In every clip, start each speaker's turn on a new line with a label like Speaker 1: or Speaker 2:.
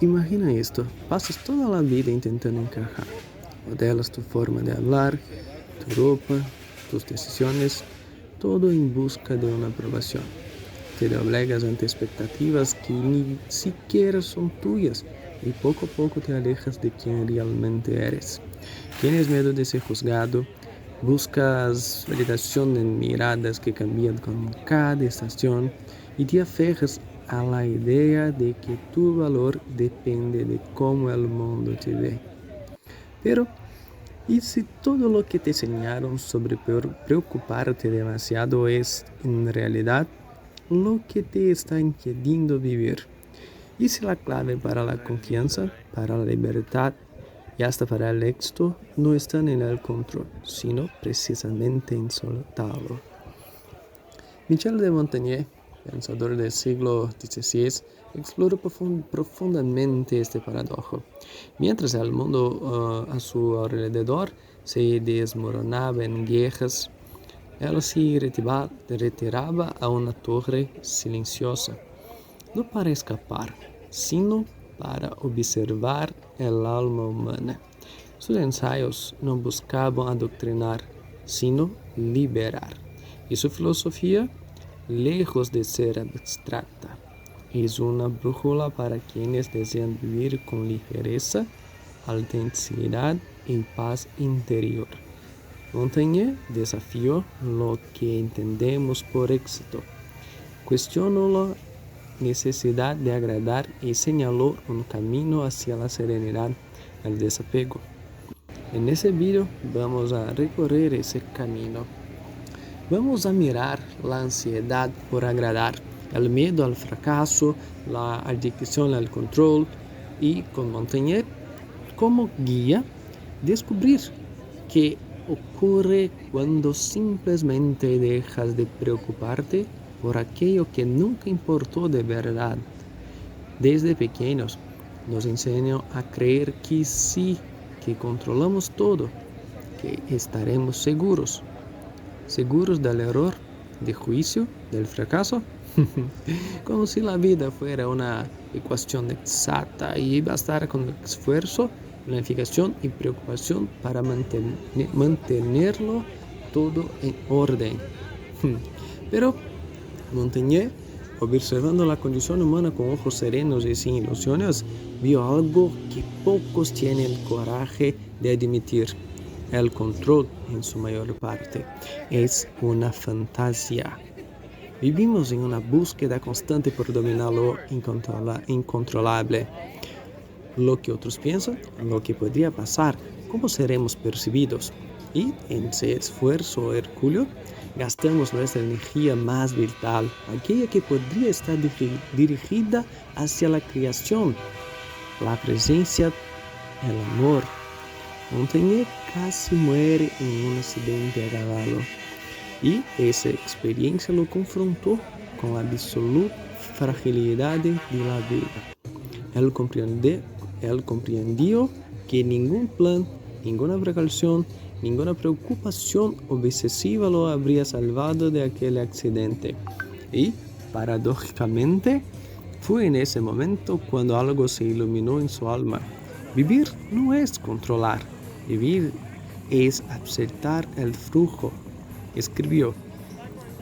Speaker 1: Imagina esto, pasas toda la vida intentando encajar. Modelas tu forma de hablar, tu ropa, tus decisiones, todo en busca de una aprobación. Te doblegas ante expectativas que ni siquiera son tuyas y poco a poco te alejas de quien realmente eres. Tienes miedo de ser juzgado, buscas validación en miradas que cambian con cada estación y te aferras a la idea de que tu valor depende de cómo el mundo te ve. Pero, ¿y si todo lo que te enseñaron sobre preocuparte demasiado es, en realidad, lo que te está impidiendo vivir? ¿Y si la clave para la confianza, para la libertad y hasta para el éxito no están en el control, sino precisamente en soltarlo? Michel de Montaigne, pensador del siglo XVI, exploró profundamente este paradojo. Mientras el mundo a su alrededor se desmoronaba en guerras, él se retiraba a una torre silenciosa, no para escapar, sino para observar el alma humana. Sus ensayos no buscaban adoctrinar, sino liberar. Y su filosofía, lejos de ser abstracta, es una brújula para quienes desean vivir con ligereza, autenticidad y paz interior. Montaigne desafió lo que entendemos por éxito, cuestionó la necesidad de agradar y señaló un camino hacia la serenidad, el desapego. En ese video vamos a recorrer ese camino. Vamos a mirar la ansiedad por agradar, el miedo al fracaso, la adicción al control y, con Montaigne como guía, descubrir qué ocurre cuando simplemente dejas de preocuparte por aquello que nunca importó de verdad. Desde pequeños nos enseñan a creer que sí, que controlamos todo, que estaremos seguros del error, del juicio, del fracaso, como si la vida fuera una ecuación exacta y bastara con esfuerzo, planificación y preocupación para mantenerlo todo en orden. Pero Montaigne, observando la condición humana con ojos serenos y sin ilusiones, vio algo que pocos tienen el coraje de admitir. El control, en su mayor parte, es una fantasía. Vivimos en una búsqueda constante por dominar lo incontrolable. Lo que otros piensan, lo que podría pasar, cómo seremos percibidos. Y en ese esfuerzo hercúleo, gastamos nuestra energía más vital, aquella que podría estar dirigida hacia la creación, la presencia, el amor. Montaigne casi muere en un accidente a caballo y esa experiencia lo confrontó con la absoluta fragilidad de la vida. Él comprendió que ningún plan, ninguna precaución, ninguna preocupación obsesiva lo habría salvado de aquel accidente. Y, paradójicamente, fue en ese momento cuando algo se iluminó en su alma. Vivir no es controlar, vivir es aceptar el flujo. Escribió: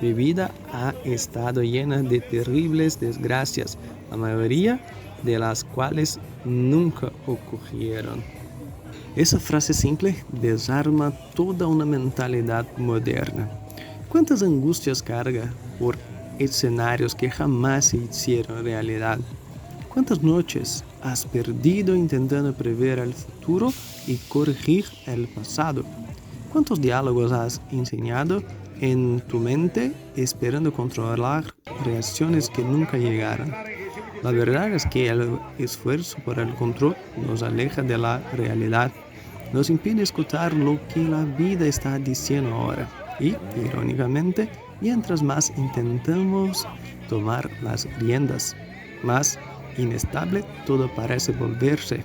Speaker 1: mi vida ha estado llena de terribles desgracias, la mayoría de las cuales nunca ocurrieron. Esa frase simple desarma toda una mentalidad moderna. ¿Cuántas angustias carga por escenarios que jamás se hicieron realidad? ¿Cuántas noches has perdido intentando prever el futuro y corregir el pasado? ¿Cuántos diálogos has enseñado en tu mente esperando controlar reacciones que nunca llegaron? La verdad es que el esfuerzo por el control nos aleja de la realidad, nos impide escuchar lo que la vida está diciendo ahora. Y, irónicamente, mientras más intentamos tomar las riendas, más inestable todo parece volverse.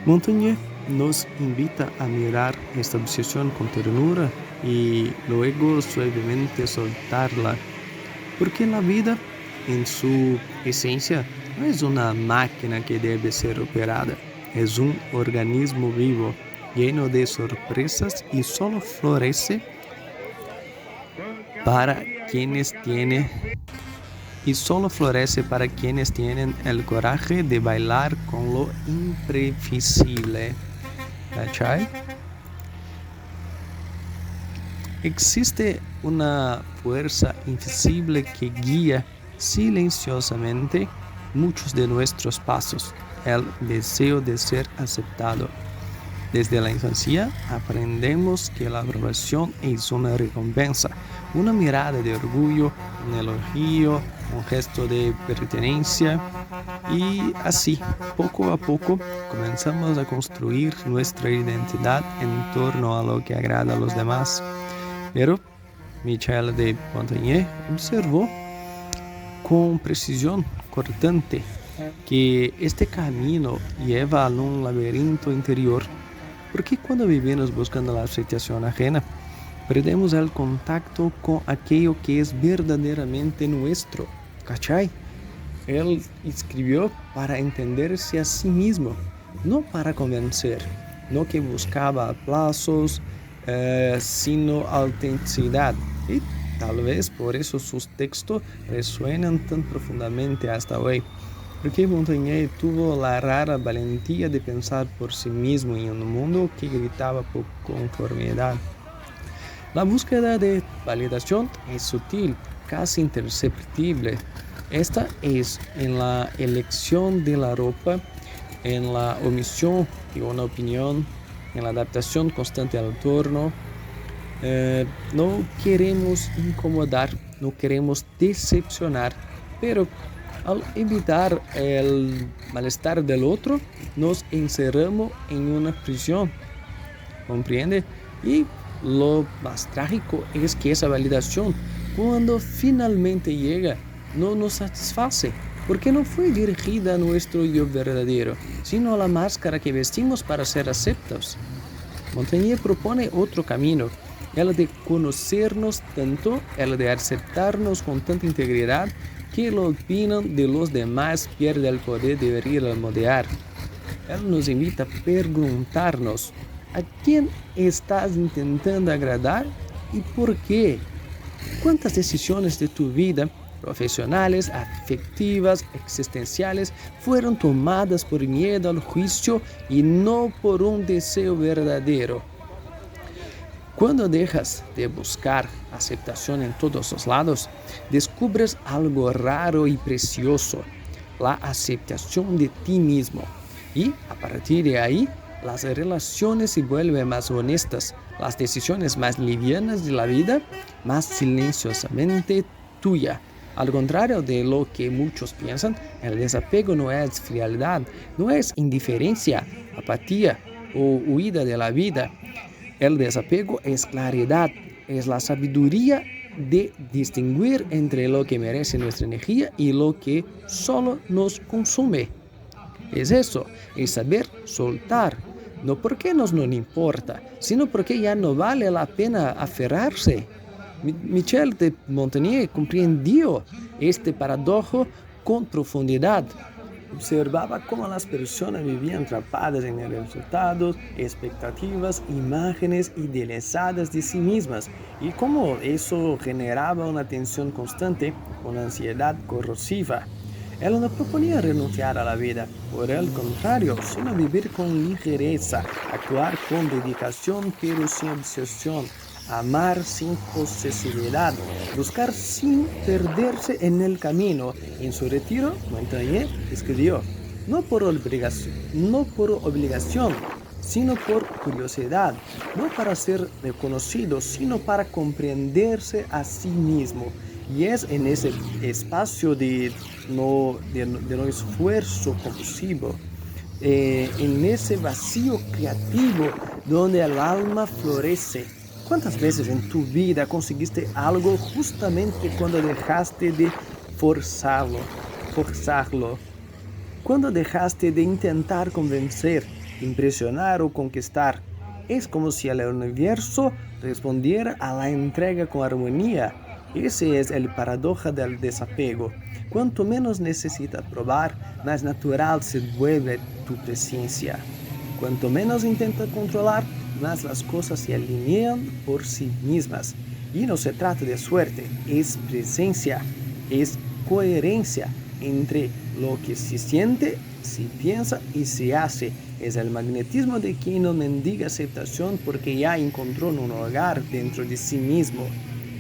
Speaker 1: Montaigne nos invita a mirar esta obsesión con ternura y luego suavemente soltarla, porque la vida, en su esencia, no es una máquina que debe ser operada, es un organismo vivo, lleno de sorpresas y solo florece para quienes tienen el coraje de bailar con lo imprevisible. ¿Cachai? Existe una fuerza invisible que guía silenciosamente muchos de nuestros pasos, el deseo de ser aceptado. Desde la infancia aprendemos que la aprobación es una recompensa, una mirada de orgullo, un elogio, un gesto de pertenencia y así, poco a poco, comenzamos a construir nuestra identidad en torno a lo que agrada a los demás. Pero Michel de Montaigne observó con precisión cortante que este camino lleva a un laberinto interior, porque cuando vivimos buscando la aceptación ajena, perdemos el contacto con aquello que es verdaderamente nuestro. ¿Cachai? Él escribió para entenderse a sí mismo, no para convencer, no que buscaba aplausos, sino autenticidad. Y tal vez por eso sus textos resuenan tan profundamente hasta hoy. Porque Montaigne tuvo la rara valentía de pensar por sí mismo en un mundo que gritaba por conformidad. La búsqueda de validación es sutil, casi imperceptible. Esta es en la elección de la ropa, en la omisión de una opinión, en la adaptación constante al entorno. No queremos incomodar, no queremos decepcionar, pero al evitar el malestar del otro, nos encerramos en una prisión. ¿Comprende? Y lo más trágico es que esa validación, cuando finalmente llega, no nos satisface, porque no fue dirigida a nuestro yo verdadero, sino a la máscara que vestimos para ser aceptados. Montaigne propone otro camino, el de conocernos tanto, el de aceptarnos con tanta integridad, que la opinión de los demás pierde el poder de venir a moldear. Él nos invita a preguntarnos, ¿a quién estás intentando agradar y por qué? ¿Cuántas decisiones de tu vida, profesionales, afectivas, existenciales, fueron tomadas por miedo al juicio y no por un deseo verdadero? Cuando dejas de buscar aceptación en todos los lados, descubres algo raro y precioso, la aceptación de ti mismo. Y a partir de ahí, las relaciones se vuelven más honestas, las decisiones más livianas de la vida, más silenciosamente tuya. Al contrario de lo que muchos piensan, el desapego no es frialdad, no es indiferencia, apatía o huida de la vida. El desapego es claridad, es la sabiduría de distinguir entre lo que merece nuestra energía y lo que solo nos consume. Es eso, es saber soltar, no porque nos no importa, sino porque ya no vale la pena aferrarse. Michel de Montaigne comprendió este paradojo con profundidad. Observaba cómo las personas vivían atrapadas en resultados, expectativas, imágenes idealizadas de sí mismas y cómo eso generaba una tensión constante, una ansiedad corrosiva. Él no proponía renunciar a la vida, por el contrario, sino vivir con ligereza, actuar con dedicación pero sin obsesión, amar sin posesividad, buscar sin perderse en el camino. En su retiro, Montaigne escribió, no por obligación, sino por curiosidad, no para ser reconocido, sino para comprenderse a sí mismo. Y es en ese espacio de no esfuerzo compulsivo, en ese vacío creativo donde el alma florece. ¿Cuántas veces en tu vida conseguiste algo justamente cuando dejaste de forzarlo? Cuando dejaste de intentar convencer, impresionar o conquistar. Es como si el universo respondiera a la entrega con armonía. Ese es el paradoja del desapego. Cuanto menos necesitas probar, más natural se vuelve tu presencia. Cuanto menos intentas controlar, más las cosas se alinean por sí mismas. Y no se trata de suerte, es presencia, es coherencia entre lo que se siente, se piensa y se hace. Es el magnetismo de quien no mendiga aceptación porque ya encontró un hogar dentro de sí mismo.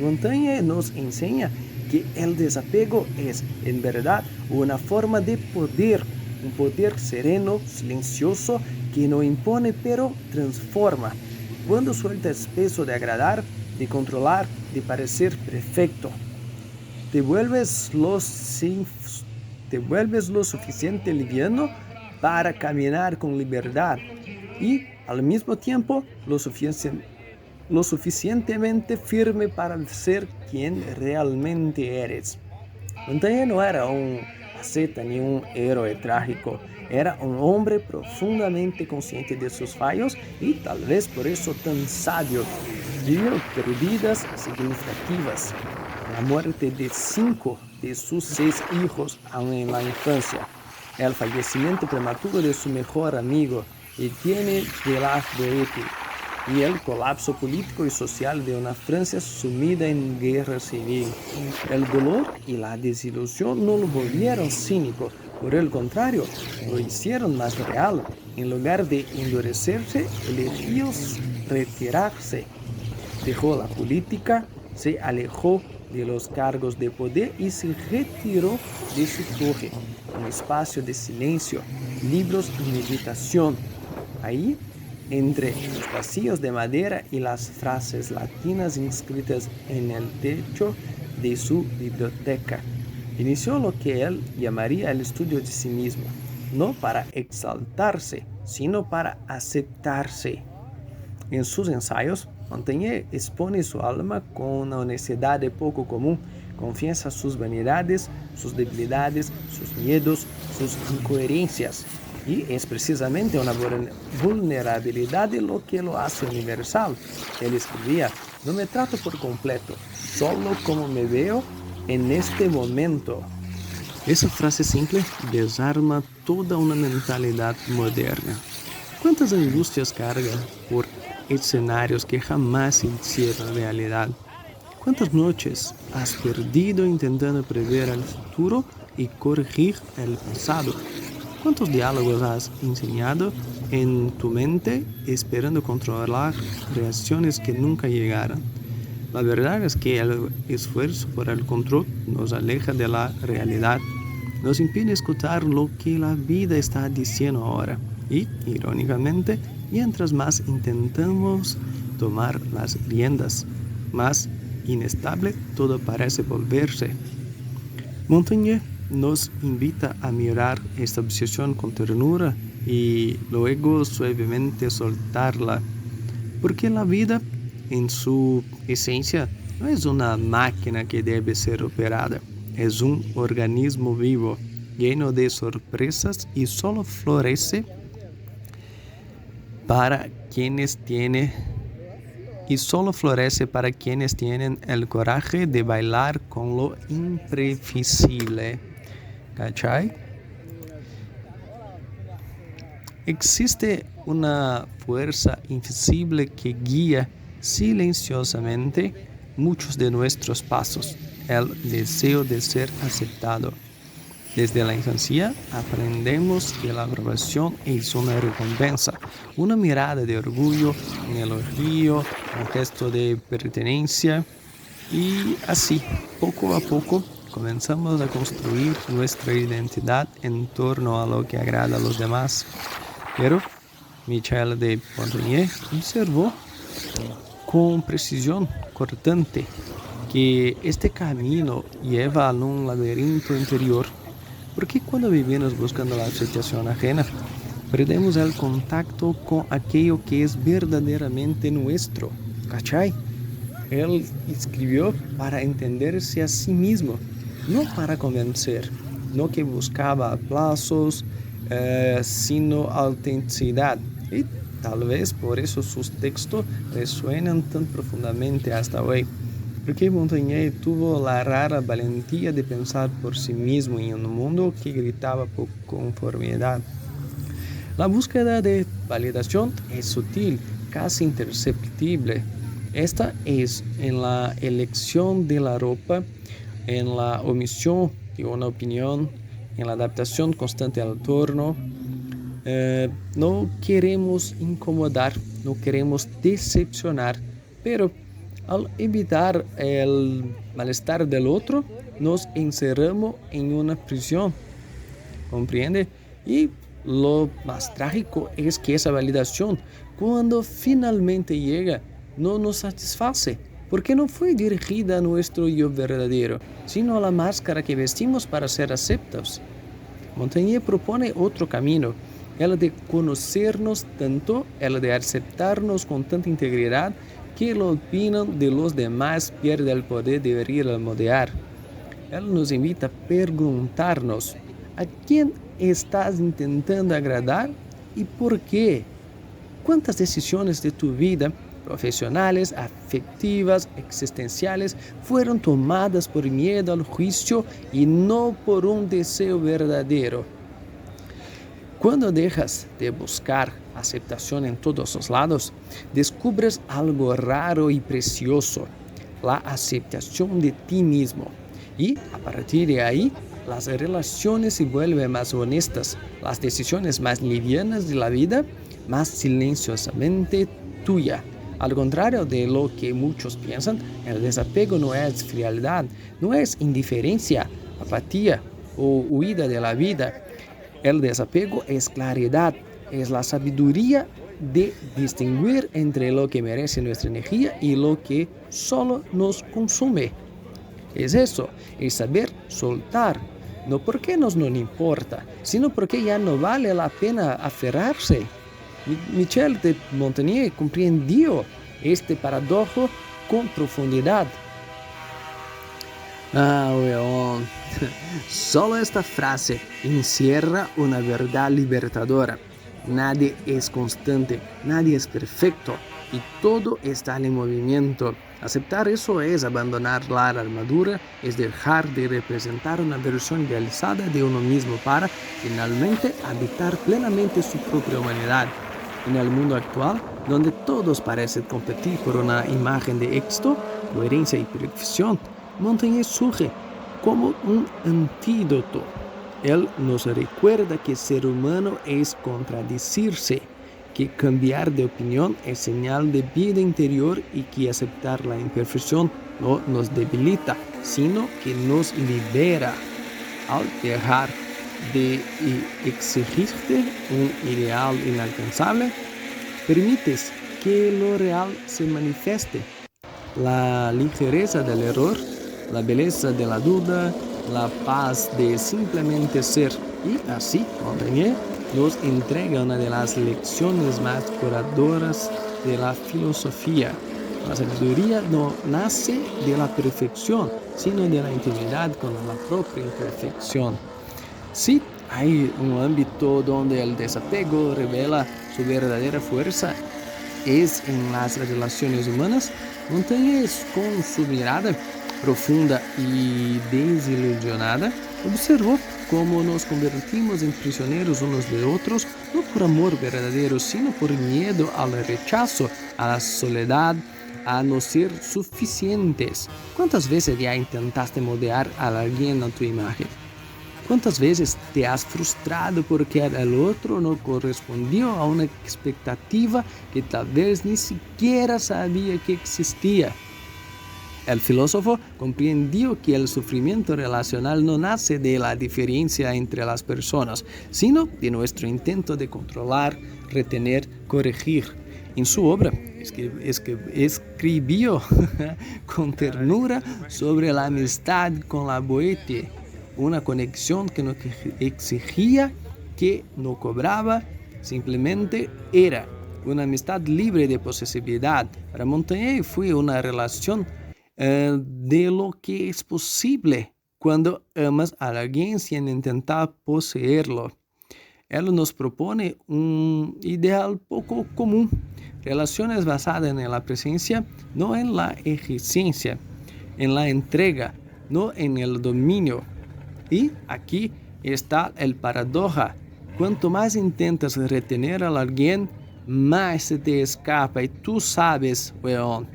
Speaker 1: Montaigne nos enseña que el desapego es, en verdad, una forma de poder, un poder sereno, silencioso, que no impone pero transforma. Cuando sueltas peso de agradar, de controlar, de parecer perfecto, te vuelves lo suficiente liviano para caminar con libertad y al mismo tiempo lo suficientemente firme para ser quien realmente eres. Montaigne no era un asceta ni un héroe trágico, era un hombre profundamente consciente de sus fallos y tal vez por eso tan sabio. Vivió pérdidas significativas, la muerte de 5 de sus 6 hijos aún en la infancia, el fallecimiento prematuro de su mejor amigo Etienne de la Boétie y el colapso político y social de una Francia sumida en guerra civil. El dolor y la desilusión no lo volvieron cínico, por el contrario, lo hicieron más real. En lugar de endurecerse, eligió retirarse. Dejó la política, se alejó de los cargos de poder y se retiró de su torre, un espacio de silencio, libros y meditación. Ahí, entre los pasillos de madera y las frases latinas inscritas en el techo de su biblioteca, inició lo que él llamaría el estudio de sí mismo, no para exaltarse, sino para aceptarse. En sus ensayos, Montaigne expone su alma con una honestidad de poco común, confiesa sus vanidades, sus debilidades, sus miedos, sus incoherencias. Y es precisamente una vulnerabilidad lo que lo hace universal. Él escribía: no me trato por completo, solo como me veo en este momento. Esa frase simple desarma toda una mentalidad moderna. ¿Cuántas angustias carga por escenarios que jamás se hicieron realidad? ¿Cuántas noches has perdido intentando prever el futuro y corregir el pasado? ¿Cuántos diálogos has enseñado en tu mente esperando controlar reacciones que nunca llegaron? La verdad es que el esfuerzo por el control nos aleja de la realidad, nos impide escuchar lo que la vida está diciendo ahora. Y, irónicamente, mientras más intentamos tomar las riendas, más inestable todo parece volverse. Montaigne nos invita a mirar esta obsesión con ternura y luego suavemente soltarla, porque la vida en su esencia no es una máquina que debe ser operada, es un organismo vivo, lleno de sorpresas y solo florece para quienes tienen el coraje de bailar con lo imprevisible. ¿Cachai? Existe una fuerza invisible que guía silenciosamente muchos de nuestros pasos, el deseo de ser aceptado. Desde la infancia aprendemos que la aprobación es una recompensa, una mirada de orgullo, un elogio, un gesto de pertenencia y así, poco a poco, comenzamos a construir nuestra identidad en torno a lo que agrada a los demás. Pero Michel de Montaigne observó con precisión cortante que este camino lleva a un laberinto interior, porque cuando vivimos buscando la aceptación ajena, perdemos el contacto con aquello que es verdaderamente nuestro. ¿Cachai? Él escribió para entenderse a sí mismo, no para convencer, no que buscaba aplausos, sino autenticidad. Y tal vez por eso sus textos resuenan tan profundamente hasta hoy. Porque Montaigne tuvo la rara valentía de pensar por sí mismo en un mundo que gritaba por conformidad. La búsqueda de validación es sutil, casi imperceptible. Esta es en la elección de la ropa, en la omisión de una opinión, en la adaptación constante al entorno. No queremos incomodar, no queremos decepcionar, pero al evitar el malestar del otro, nos encerramos en una prisión. ¿Comprende? Y lo más trágico es que esa validación, cuando finalmente llega, no nos satisface, porque no fue dirigida a nuestro yo verdadero, sino a la máscara que vestimos para ser aceptados. Montaigne propone otro camino, el de conocernos tanto, el de aceptarnos con tanta integridad, que la opinión de los demás pierde el poder de venir a moldear. Él nos invita a preguntarnos, ¿a quién estás intentando agradar y por qué? ¿Cuántas decisiones de tu vida, profesionales, afectivas, existenciales, fueron tomadas por miedo al juicio y no por un deseo verdadero? Cuando dejas de buscar aceptación en todos los lados, descubres algo raro y precioso, la aceptación de ti mismo. Y a partir de ahí, las relaciones se vuelven más honestas, las decisiones más livianas de la vida, más silenciosamente tuya. Al contrario de lo que muchos piensan, el desapego no es frialdad, no es indiferencia, apatía o huida de la vida. El desapego es claridad, es la sabiduría de distinguir entre lo que merece nuestra energía y lo que solo nos consume. Es eso, es saber soltar, no porque nos no importa, sino porque ya no vale la pena aferrarse. Michel de Montaigne comprendió este paradojo con profundidad. Weón, solo esta frase encierra una verdad libertadora. Nadie es constante, nadie es perfecto y todo está en movimiento. Aceptar eso es abandonar la armadura, es dejar de representar una versión idealizada de uno mismo para finalmente habitar plenamente su propia humanidad. En el mundo actual, donde todos parecen competir por una imagen de éxito, coherencia y perfección, Montaigne surge como un antídoto. Él nos recuerda que ser humano es contradecirse, que cambiar de opinión es señal de vida interior y que aceptar la imperfección no nos debilita, sino que nos libera. Al dejar de exigirte un ideal inalcanzable, permites que lo real se manifieste. La ligereza del error, la belleza de la duda, la paz de simplemente ser. Y así, Montaigne nos entrega una de las lecciones más curadoras de la filosofía. La sabiduría no nace de la perfección, sino de la intimidad con la propia imperfección. Sí, hay un ámbito donde el desapego revela su verdadera fuerza, es en las relaciones humanas. Montaigne, con su mirada profunda y desilusionada, observó cómo nos convertimos en prisioneros unos de otros, no por amor verdadero, sino por miedo al rechazo, a la soledad, a no ser suficientes. ¿Cuántas veces ya intentaste moldear a alguien a tu imagen? ¿Cuántas veces te has frustrado porque el otro no correspondió a una expectativa que tal vez ni siquiera sabía que existía? El filósofo comprendió que el sufrimiento relacional no nace de la diferencia entre las personas, sino de nuestro intento de controlar, retener, corregir. En su obra, escribió con ternura sobre la amistad con la boete, una conexión que no exigía, que no cobraba, simplemente era una amistad libre de posesividad. Para Montaigne fue una relación de lo que es posible cuando amas a alguien sin intentar poseerlo. Él nos propone un ideal poco común, relaciones basadas en la presencia, no en la exigencia. en la entrega, no en el dominio. Y aquí está el paradoja. Cuanto más intentas retener a alguien, más se te escapa y tú sabes, weón.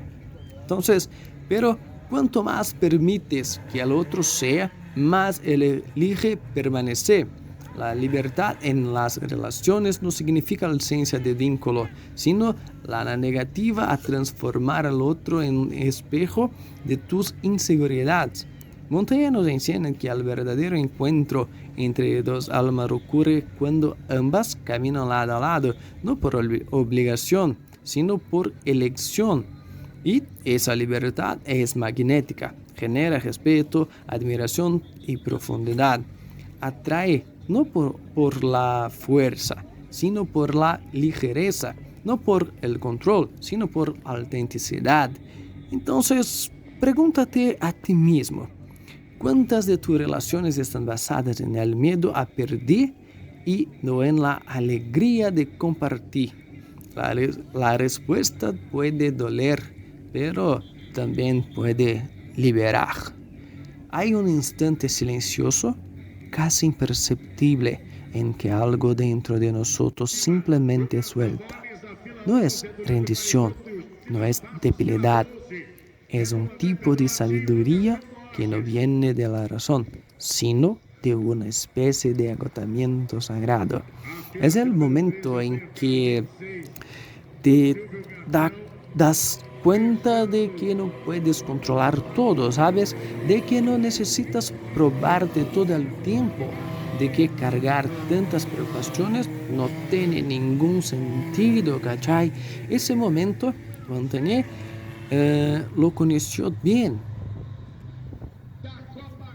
Speaker 1: Entonces, pero cuanto más permites que el otro sea, más él elige permanecer. La libertad en las relaciones no significa la ausencia de vínculo, sino la negativa a transformar al otro en un espejo de tus inseguridades. Montaigne nos enseña que el verdadero encuentro entre dos almas ocurre cuando ambas caminan lado a lado, no por obligación, sino por elección. Y esa libertad es magnética, genera respeto, admiración y profundidad. Atrae no por la fuerza, sino por la ligereza, no por el control, sino por autenticidad. Entonces, pregúntate a ti mismo, ¿cuántas de tus relaciones están basadas en el miedo a perder y no en la alegría de compartir? La respuesta puede doler, pero también puede liberar. Hay un instante silencioso, casi imperceptible, en que algo dentro de nosotros simplemente suelta. No es rendición, no es debilidad, es un tipo de sabiduría que no viene de la razón, sino de una especie de agotamiento sagrado. Es el momento en que te das cuenta de que no puedes controlar todo, ¿sabes? De que no necesitas probarte todo el tiempo, de que cargar tantas preocupaciones no tiene ningún sentido, ¿cachai? Ese momento, Montaigne lo conoció bien.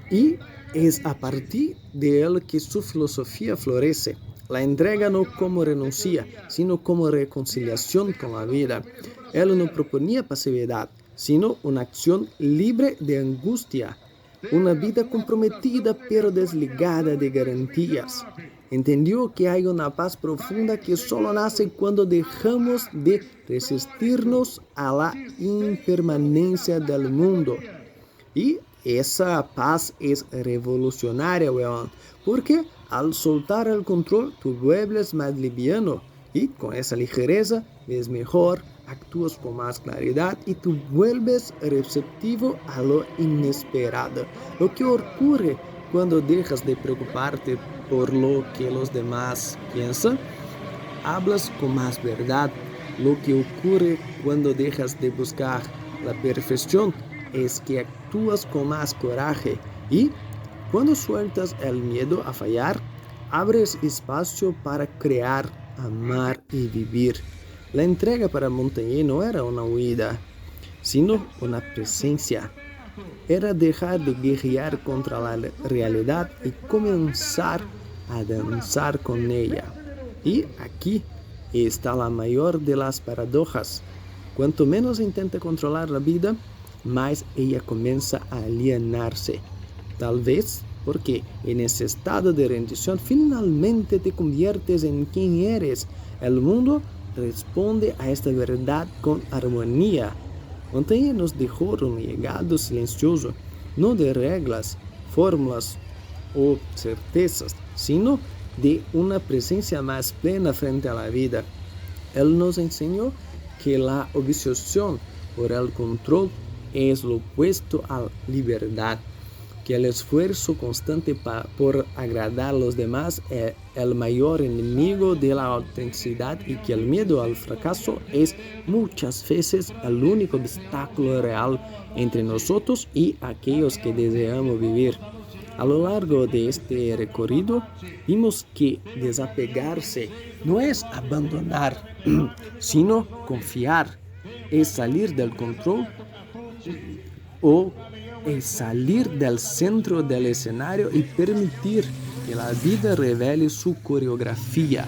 Speaker 1: Y es a partir de él que su filosofía florece. La entrega no como renuncia, sino como reconciliación con la vida. Él no proponía pasividad, sino una acción libre de angustia. Una vida comprometida pero desligada de garantías. Entendió que hay una paz profunda que solo nace cuando dejamos de resistirnos a la impermanencia del mundo. Y esa paz es revolucionaria, weón, porque al soltar el control tú vuelves más liviano y con esa ligereza ves mejor, actúas con más claridad y tú vuelves receptivo a lo inesperado. Lo que ocurre cuando dejas de preocuparte por lo que los demás piensan, hablas con más verdad. Lo que ocurre cuando dejas de buscar la perfección es que actúas con más coraje y cuando sueltas el miedo a fallar, abres espacio para crear, amar y vivir. La entrega para Montaigne no era una huida, sino una presencia. Era dejar de guerrear contra la realidad y comenzar a danzar con ella. Y aquí está la mayor de las paradojas. Cuanto menos intenta controlar la vida, más ella comienza a alienarse. Tal vez porque en ese estado de rendición finalmente te conviertes en quien eres. El mundo responde a esta verdad con armonía. Montaigne nos dejó un legado silencioso, no de reglas, fórmulas o certezas, sino de una presencia más plena frente a la vida. Él nos enseñó que la obsesión por el control es lo opuesto a la libertad, que el esfuerzo constante por agradar a los demás es el mayor enemigo de la autenticidad y que el miedo al fracaso es muchas veces el único obstáculo real entre nosotros y aquellos que deseamos vivir. A lo largo de este recorrido, vimos que desapegarse no es abandonar, sino confiar, es salir del control o es salir del centro del escenario y permitir que la vida revele su coreografía.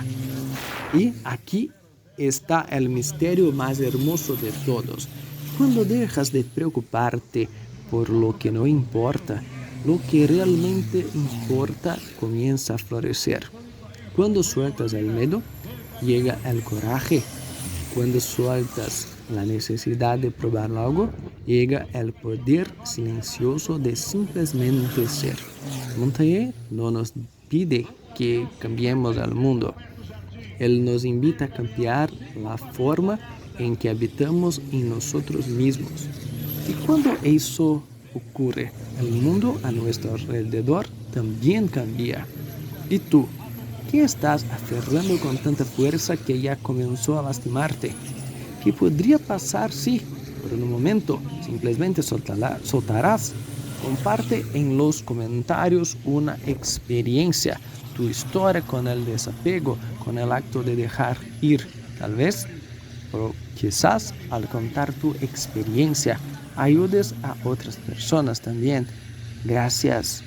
Speaker 1: Y aquí está el misterio más hermoso de todos. Cuando dejas de preocuparte por lo que no importa, lo que realmente importa comienza a florecer. Cuando sueltas el miedo, llega el coraje. Cuando sueltas la necesidad de probar algo, llega el poder silencioso de simplemente ser. Montaigne no nos pide que cambiemos el mundo. Él nos invita a cambiar la forma en que habitamos en nosotros mismos. Y cuando eso ocurre, el mundo a nuestro alrededor también cambia. ¿Y tú? ¿Qué estás aferrando con tanta fuerza que ya comenzó a lastimarte? ¿Qué podría pasar si, por un momento, simplemente soltarás? Comparte en los comentarios una experiencia, tu historia con el desapego, con el acto de dejar ir. Tal vez, o quizás al contar tu experiencia, ayudes a otras personas también. Gracias.